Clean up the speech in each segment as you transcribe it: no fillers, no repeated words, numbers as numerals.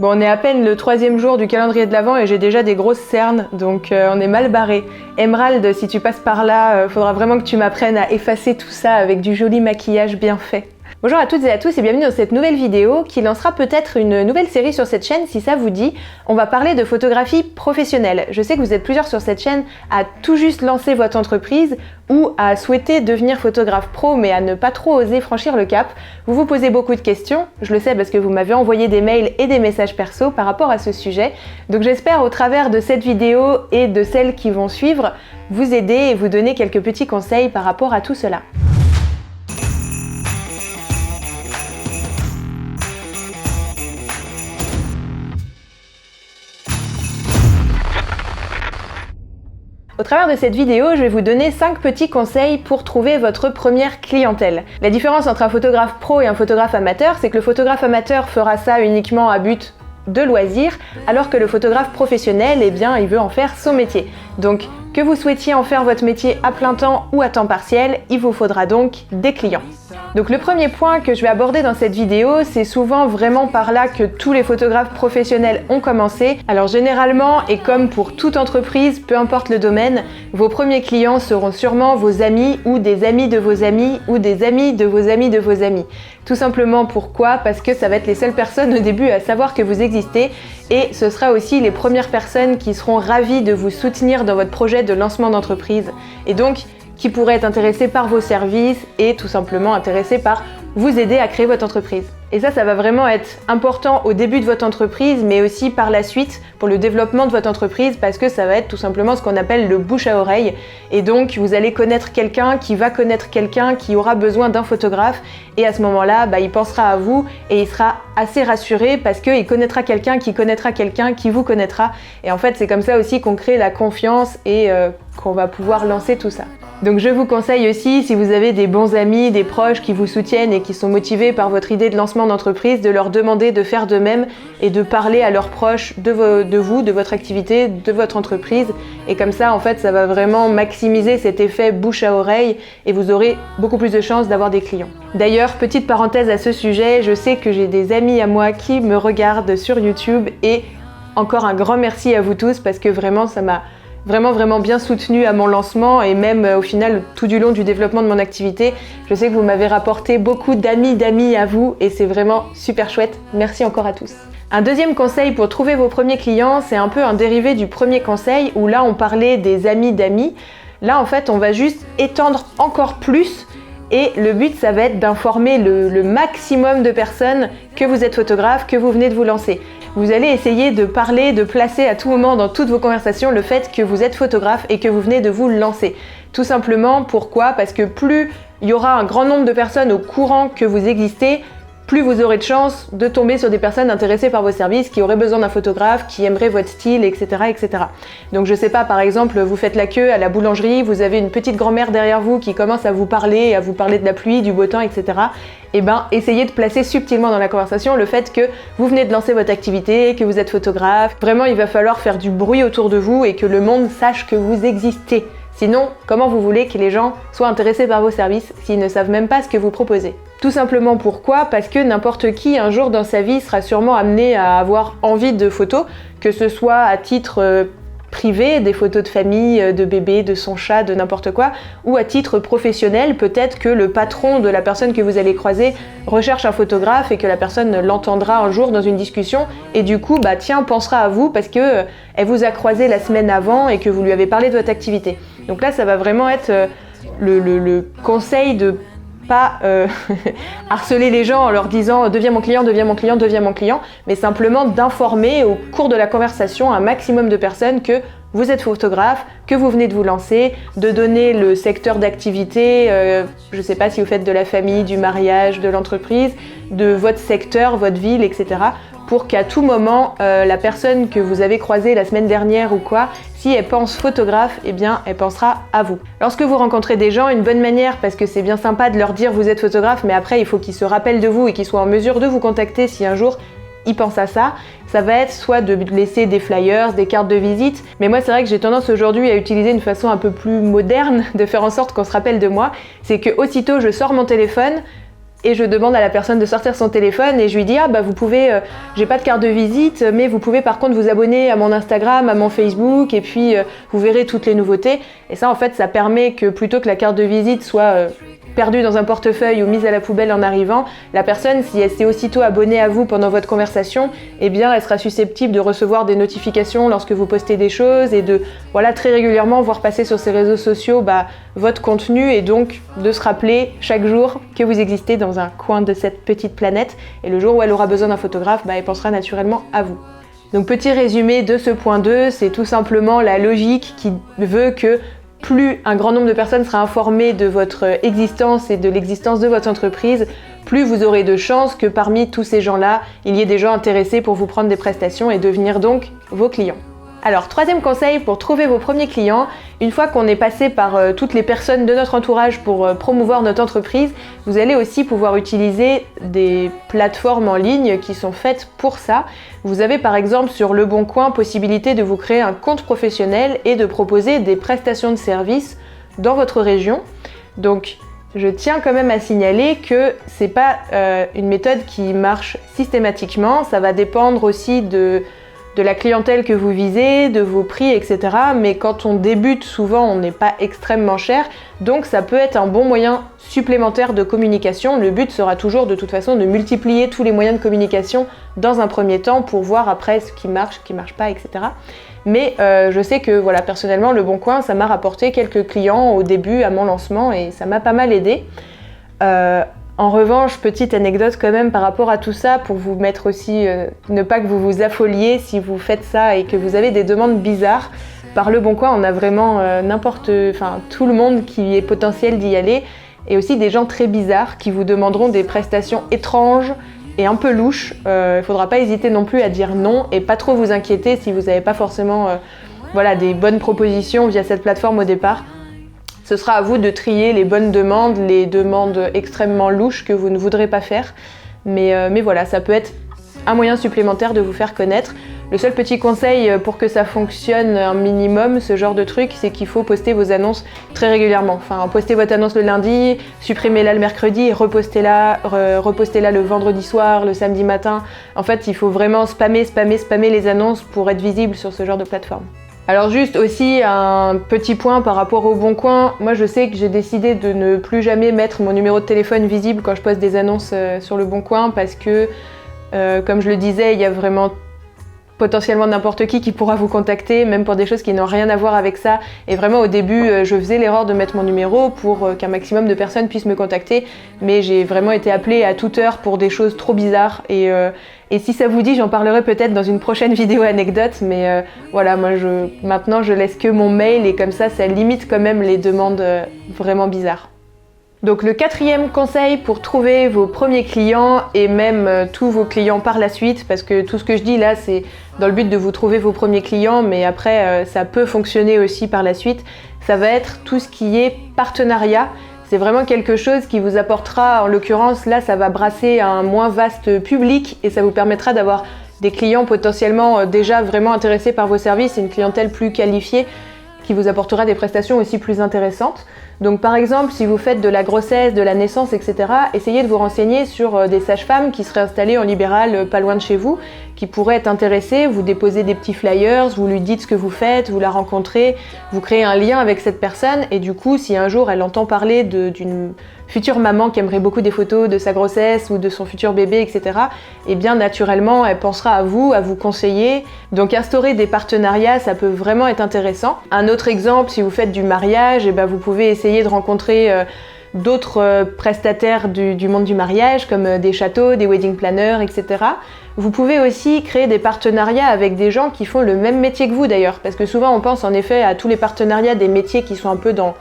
Bon, on est à peine le 3e jour du calendrier de l'Avent et j'ai déjà des grosses cernes, donc on est mal barré. Emerald, si tu passes par là, faudra vraiment que tu m'apprennes à effacer tout ça avec du joli maquillage bien fait. Bonjour à toutes et à tous et bienvenue dans cette nouvelle vidéo qui lancera peut-être une nouvelle série sur cette chaîne si ça vous dit. On va parler de photographie professionnelle. Je sais que vous êtes plusieurs sur cette chaîne à tout juste lancer votre entreprise ou à souhaiter devenir photographe pro mais à ne pas trop oser franchir le cap. Vous vous posez beaucoup de questions, je le sais parce que vous m'avez envoyé des mails et des messages perso par rapport à ce sujet. Donc j'espère au travers de cette vidéo et de celles qui vont suivre vous aider et vous donner quelques petits conseils par rapport à tout cela. Au travers de cette vidéo, je vais vous donner 5 petits conseils pour trouver votre première clientèle. La différence entre un photographe pro et un photographe amateur, c'est que le photographe amateur fera ça uniquement à but de loisir, alors que le photographe professionnel, eh bien, il veut en faire son métier. Donc, que vous souhaitiez en faire votre métier à plein temps ou à temps partiel, il vous faudra donc des clients. Donc le premier point que je vais aborder dans cette vidéo, c'est souvent vraiment par là que tous les photographes professionnels ont commencé. Alors généralement, et comme pour toute entreprise, peu importe le domaine, vos premiers clients seront sûrement vos amis ou des amis de vos amis ou des amis de vos amis de vos amis. Tout simplement pourquoi? Parce que ça va être les seules personnes au début à savoir que vous existez et ce sera aussi les premières personnes qui seront ravies de vous soutenir dans votre projet de lancement d'entreprise. Et donc, qui pourraient être intéressés par vos services et tout simplement intéressés par vous aider à créer votre entreprise. Et ça va vraiment être important au début de votre entreprise, mais aussi par la suite pour le développement de votre entreprise parce que ça va être tout simplement ce qu'on appelle le bouche à oreille. Et donc, vous allez connaître quelqu'un qui va connaître quelqu'un qui aura besoin d'un photographe et à ce moment-là, il pensera à vous et il sera assez rassuré parce qu'il connaîtra quelqu'un qui vous connaîtra. Et en fait, c'est comme ça aussi qu'on crée la confiance et qu'on va pouvoir lancer tout ça. Donc je vous conseille aussi, si vous avez des bons amis, des proches qui vous soutiennent et qui sont motivés par votre idée de lancement d'entreprise, de leur demander de faire de même et de parler à leurs proches de vous, de votre activité, de votre entreprise. Et comme ça, en fait, ça va vraiment maximiser cet effet bouche à oreille et vous aurez beaucoup plus de chances d'avoir des clients. D'ailleurs, petite parenthèse à ce sujet, je sais que j'ai des amis à moi qui me regardent sur YouTube et encore un grand merci à vous tous parce que vraiment, ça m'a vraiment bien soutenu à mon lancement et même au final tout du long du développement de mon activité. Je sais que vous m'avez rapporté beaucoup d'amis à vous et c'est vraiment super chouette. Merci encore à tous. Un deuxième conseil pour trouver vos premiers clients, c'est un peu un dérivé du premier conseil où là on parlait des amis d'amis. Là en fait on va juste étendre encore plus. Et le but, ça va être d'informer le maximum de personnes que vous êtes photographe, que vous venez de vous lancer. Vous allez essayer de parler, de placer à tout moment dans toutes vos conversations le fait que vous êtes photographe et que vous venez de vous lancer. Tout simplement, pourquoi? Parce que plus il y aura un grand nombre de personnes au courant que vous existez, plus vous aurez de chances de tomber sur des personnes intéressées par vos services, qui auraient besoin d'un photographe, qui aimeraient votre style, etc., etc. Donc je sais pas, par exemple, vous faites la queue à la boulangerie, vous avez une petite grand-mère derrière vous qui commence à vous parler de la pluie, du beau temps, etc. Et essayez de placer subtilement dans la conversation le fait que vous venez de lancer votre activité, que vous êtes photographe. Vraiment, il va falloir faire du bruit autour de vous et que le monde sache que vous existez. Sinon, comment vous voulez que les gens soient intéressés par vos services s'ils ne savent même pas ce que vous proposez? Tout simplement pourquoi? Parce que n'importe qui un jour dans sa vie sera sûrement amené à avoir envie de photos, que ce soit à titre privé, des photos de famille, de bébé, de son chat, de n'importe quoi, ou à titre professionnel, peut-être que le patron de la personne que vous allez croiser recherche un photographe et que la personne l'entendra un jour dans une discussion et du coup, pensera à vous parce que elle vous a croisé la semaine avant et que vous lui avez parlé de votre activité. Donc là, ça va vraiment être le conseil de pas harceler les gens en leur disant deviens mon client, mais simplement d'informer au cours de la conversation un maximum de personnes que vous êtes photographe, que vous venez de vous lancer, de donner le secteur d'activité, je ne sais pas si vous faites de la famille, du mariage, de l'entreprise, de votre secteur, votre ville, etc. pour qu'à tout moment, la personne que vous avez croisée la semaine dernière ou quoi, si elle pense photographe, elle pensera à vous. Lorsque vous rencontrez des gens, une bonne manière, parce que c'est bien sympa de leur dire vous êtes photographe, mais après il faut qu'ils se rappellent de vous et qu'ils soient en mesure de vous contacter si un jour ils pensent à ça, ça va être soit de laisser des flyers, des cartes de visite, mais moi c'est vrai que j'ai tendance aujourd'hui à utiliser une façon un peu plus moderne de faire en sorte qu'on se rappelle de moi, c'est que aussitôt je sors mon téléphone, et je demande à la personne de sortir son téléphone et je lui dis ah bah vous pouvez, j'ai pas de carte de visite, mais vous pouvez par contre vous abonner à mon Instagram, à mon Facebook, et puis vous verrez toutes les nouveautés. Et ça en fait ça permet que plutôt que la carte de visite soit perdue dans un portefeuille ou mise à la poubelle en arrivant, la personne, si elle s'est aussitôt abonnée à vous pendant votre conversation, eh bien elle sera susceptible de recevoir des notifications lorsque vous postez des choses et de voilà très régulièrement voir passer sur ses réseaux sociaux votre contenu, et donc de se rappeler chaque jour que vous existez dans un coin de cette petite planète, et le jour où elle aura besoin d'un photographe, elle pensera naturellement à vous. Donc petit résumé de ce point 2, c'est tout simplement la logique qui veut que plus un grand nombre de personnes sera informé de votre existence et de l'existence de votre entreprise, plus vous aurez de chances que parmi tous ces gens-là, il y ait des gens intéressés pour vous prendre des prestations et devenir donc vos clients. Alors, troisième conseil pour trouver vos premiers clients, une fois qu'on est passé par toutes les personnes de notre entourage pour promouvoir notre entreprise, vous allez aussi pouvoir utiliser des plateformes en ligne qui sont faites pour ça. Vous avez par exemple sur Le Bon Coin possibilité de vous créer un compte professionnel et de proposer des prestations de services dans votre région. Donc, je tiens quand même à signaler que c'est pas une méthode qui marche systématiquement, ça va dépendre aussi de la clientèle que vous visez, de vos prix, etc. Mais quand on débute, souvent on n'est pas extrêmement cher, donc ça peut être un bon moyen supplémentaire de communication. Le but sera toujours de toute façon de multiplier tous les moyens de communication dans un premier temps pour voir après ce qui marche pas, etc. Mais je sais que voilà, personnellement, Le Bon Coin, ça m'a rapporté quelques clients au début, à mon lancement, et ça m'a pas mal aidé. En revanche, petite anecdote quand même par rapport à tout ça, pour vous mettre aussi, ne pas que vous vous affoliez si vous faites ça et que vous avez des demandes bizarres. Par Le Bon Coin, on a vraiment tout le monde qui est potentiel d'y aller, et aussi des gens très bizarres qui vous demanderont des prestations étranges et un peu louches. Il ne faudra pas hésiter non plus à dire non et pas trop vous inquiéter si vous n'avez pas forcément des bonnes propositions via cette plateforme au départ. Ce sera à vous de trier les bonnes demandes, les demandes extrêmement louches que vous ne voudrez pas faire. Mais voilà, ça peut être un moyen supplémentaire de vous faire connaître. Le seul petit conseil pour que ça fonctionne un minimum, ce genre de truc, c'est qu'il faut poster vos annonces très régulièrement. Enfin, postez votre annonce le lundi, supprimez-la le mercredi et repostez-la le vendredi soir, le samedi matin. En fait, il faut vraiment spammer les annonces pour être visible sur ce genre de plateforme. Alors juste aussi un petit point par rapport au Bon Coin, moi je sais que j'ai décidé de ne plus jamais mettre mon numéro de téléphone visible quand je poste des annonces sur le Bon Coin, parce que comme je le disais, il y a vraiment potentiellement n'importe qui pourra vous contacter, même pour des choses qui n'ont rien à voir avec ça. Et vraiment au début, je faisais l'erreur de mettre mon numéro pour qu'un maximum de personnes puissent me contacter, mais j'ai vraiment été appelée à toute heure pour des choses trop bizarres. Et si ça vous dit, j'en parlerai peut-être dans une prochaine vidéo anecdote, mais voilà, moi maintenant je laisse que mon mail, et comme ça limite quand même les demandes vraiment bizarres. Donc le quatrième conseil pour trouver vos premiers clients, et même tous vos clients par la suite, parce que tout ce que je dis là c'est dans le but de vous trouver vos premiers clients, mais après ça peut fonctionner aussi par la suite, ça va être tout ce qui est partenariat. C'est vraiment quelque chose qui vous apportera, en l'occurrence là ça va brasser un moins vaste public et ça vous permettra d'avoir des clients potentiellement déjà vraiment intéressés par vos services, et une clientèle plus qualifiée qui vous apportera des prestations aussi plus intéressantes. Donc par exemple, si vous faites de la grossesse, de la naissance, etc., essayez de vous renseigner sur des sages-femmes qui seraient installées en libéral pas loin de chez vous, qui pourraient être intéressées. Vous déposez des petits flyers, vous lui dites ce que vous faites, vous la rencontrez, vous créez un lien avec cette personne, et du coup, si un jour elle entend parler d'une future maman qui aimerait beaucoup des photos de sa grossesse ou de son futur bébé, etc., et bien naturellement, elle pensera à vous conseiller. Donc instaurer des partenariats, ça peut vraiment être intéressant. Un autre exemple, si vous faites du mariage, vous pouvez essayer de rencontrer d'autres prestataires du monde du mariage, comme des châteaux, des wedding planners, etc. Vous pouvez aussi créer des partenariats avec des gens qui font le même métier que vous d'ailleurs, parce que souvent on pense en effet à tous les partenariats des métiers qui sont un peu dans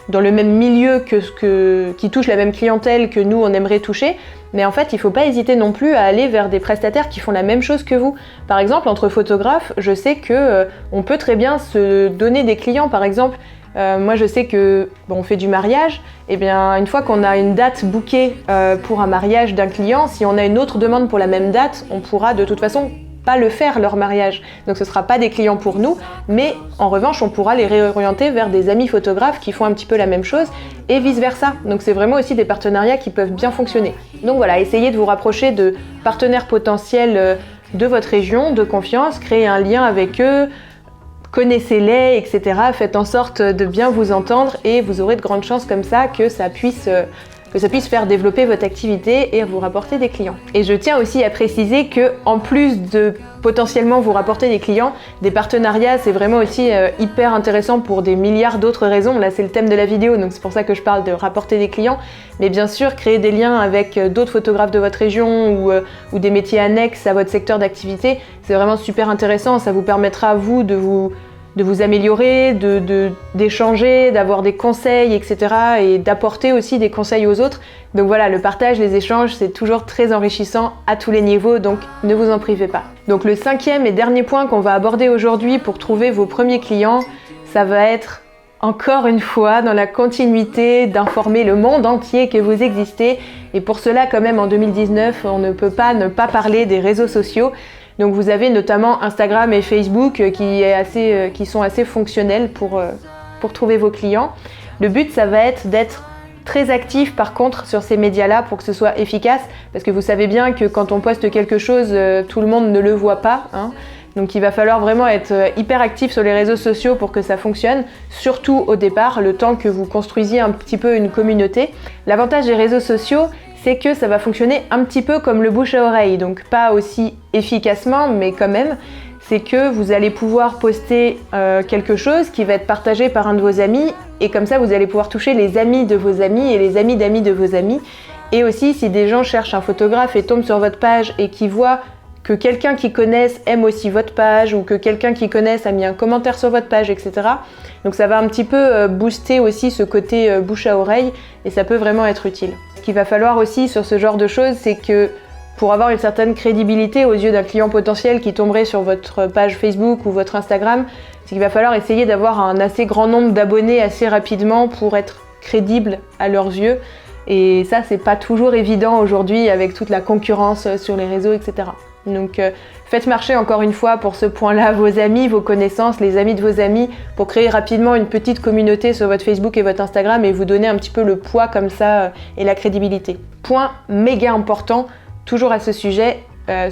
le même milieu qui touchent la même clientèle que nous on aimerait toucher, mais en fait il ne faut pas hésiter non plus à aller vers des prestataires qui font la même chose que vous. Par exemple, entre photographes, je sais que on peut très bien se donner des clients. Par exemple, moi je sais que on fait du mariage, et bien une fois qu'on a une date bookée pour un mariage d'un client, si on a une autre demande pour la même date, on pourra de toute façon pas le faire leur mariage. Donc ce sera pas des clients pour nous, mais en revanche on pourra les réorienter vers des amis photographes qui font un petit peu la même chose et vice versa. Donc c'est vraiment aussi des partenariats qui peuvent bien fonctionner. Donc voilà, essayez de vous rapprocher de partenaires potentiels de votre région, de confiance, créez un lien avec eux, connaissez-les, etc. Faites en sorte de bien vous entendre et vous aurez de grandes chances comme ça que ça puisse faire développer votre activité et vous rapporter des clients. Et je tiens aussi à préciser que en plus de potentiellement vous rapporter des clients, des partenariats, c'est vraiment aussi hyper intéressant pour des milliards d'autres raisons. Là, c'est le thème de la vidéo, donc c'est pour ça que je parle de rapporter des clients. Mais bien sûr, créer des liens avec d'autres photographes de votre région ou des métiers annexes à votre secteur d'activité, c'est vraiment super intéressant. Ça vous permettra, vous, de vous améliorer, d'échanger, d'avoir des conseils, etc. et d'apporter aussi des conseils aux autres. Donc voilà, le partage, les échanges, c'est toujours très enrichissant à tous les niveaux, donc ne vous en privez pas. Donc le 5e et dernier point qu'on va aborder aujourd'hui pour trouver vos premiers clients, ça va être encore une fois dans la continuité d'informer le monde entier que vous existez. Et pour cela, quand même, en 2019, on ne peut pas ne pas parler des réseaux sociaux. Donc vous avez notamment Instagram et Facebook qui sont assez fonctionnels pour trouver vos clients. Le but, ça va être d'être très actif par contre sur ces médias-là pour que ce soit efficace, parce que vous savez bien que quand on poste quelque chose, tout le monde ne le voit pas, hein. Donc il va falloir vraiment être hyper actif sur les réseaux sociaux pour que ça fonctionne, surtout au départ, le temps que vous construisiez un petit peu une communauté. L'avantage des réseaux sociaux, c'est que ça va fonctionner un petit peu comme le bouche à oreille, donc pas aussi efficacement, mais quand même, c'est que vous allez pouvoir poster quelque chose qui va être partagé par un de vos amis, et comme ça vous allez pouvoir toucher les amis de vos amis et les amis d'amis de vos amis. Et aussi, si des gens cherchent un photographe et tombent sur votre page et qui voient que quelqu'un qu'ils connaissent aime aussi votre page, ou que quelqu'un qu'ils connaissent a mis un commentaire sur votre page, etc. Donc ça va un petit peu booster aussi ce côté bouche à oreille, et ça peut vraiment être utile. Ce qu'il va falloir aussi sur ce genre de choses, c'est que pour avoir une certaine crédibilité aux yeux d'un client potentiel qui tomberait sur votre page Facebook ou votre Instagram, c'est qu'il va falloir essayer d'avoir un assez grand nombre d'abonnés assez rapidement pour être crédible à leurs yeux. Et ça, c'est pas toujours évident aujourd'hui avec toute la concurrence sur les réseaux, etc. Donc faites marcher encore une fois pour ce point-là vos amis, vos connaissances, les amis de vos amis, pour créer rapidement une petite communauté sur votre Facebook et votre Instagram et vous donner un petit peu le poids comme ça et la crédibilité. Point méga important, toujours à ce sujet,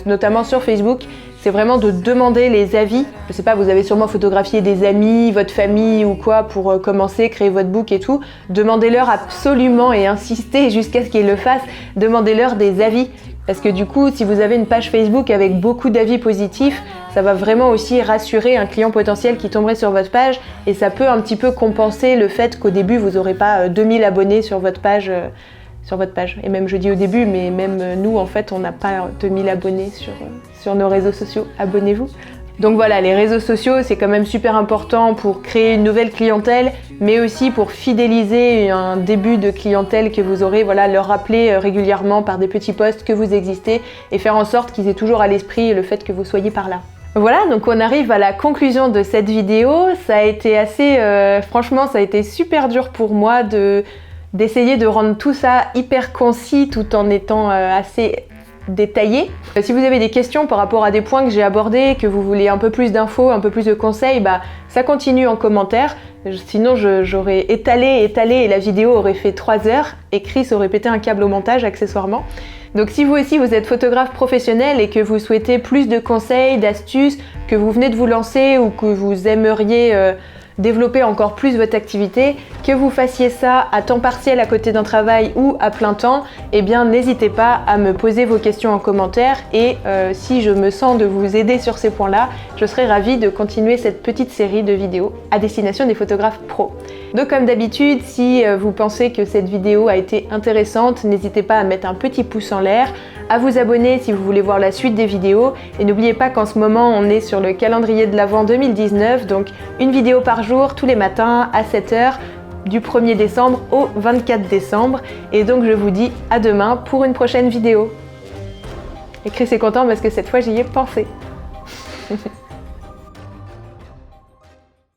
notamment sur Facebook, c'est vraiment de demander les avis. Je sais pas, vous avez sûrement photographié des amis, votre famille ou quoi pour commencer, créer votre book et tout. Demandez-leur absolument et insistez jusqu'à ce qu'ils le fassent, demandez-leur des avis. Parce que du coup, si vous avez une page Facebook avec beaucoup d'avis positifs, ça va vraiment aussi rassurer un client potentiel qui tomberait sur votre page, et ça peut un petit peu compenser le fait qu'au début, vous n'aurez pas 2000 abonnés sur votre page. Et même je dis au début, mais même nous en fait on n'a pas 2000 abonnés sur nos réseaux sociaux, abonnez-vous. Donc voilà, les réseaux sociaux c'est quand même super important pour créer une nouvelle clientèle, mais aussi pour fidéliser un début de clientèle que vous aurez, voilà, leur rappeler régulièrement par des petits posts que vous existez et faire en sorte qu'ils aient toujours à l'esprit le fait que vous soyez par là. Voilà, donc on arrive à la conclusion de cette vidéo. Ça a été assez, franchement ça a été super dur pour moi d'essayer de rendre tout ça hyper concis tout en étant assez détaillé. Si vous avez des questions par rapport à des points que j'ai abordés, que vous voulez un peu plus d'infos, un peu plus de conseils, ça continue en commentaire. Sinon j'aurais étalé et la vidéo aurait fait 3 heures et Chris aurait pété un câble au montage accessoirement. Donc si vous aussi vous êtes photographe professionnel et que vous souhaitez plus de conseils, d'astuces, que vous venez de vous lancer ou que vous aimeriez développer encore plus votre activité, que vous fassiez ça à temps partiel à côté d'un travail ou à plein temps, eh bien n'hésitez pas à me poser vos questions en commentaire et si je me sens de vous aider sur ces points-là, je serai ravie de continuer cette petite série de vidéos à destination des photographes pros. Donc comme d'habitude, si vous pensez que cette vidéo a été intéressante, n'hésitez pas à mettre un petit pouce en l'air, à vous abonner si vous voulez voir la suite des vidéos et n'oubliez pas qu'en ce moment on est sur le calendrier de l'Avent 2019, donc une vidéo par jour tous les matins à 7h du 1er décembre au 24 décembre et donc je vous dis à demain pour une prochaine vidéo. Et Chris est content parce que cette fois j'y ai pensé.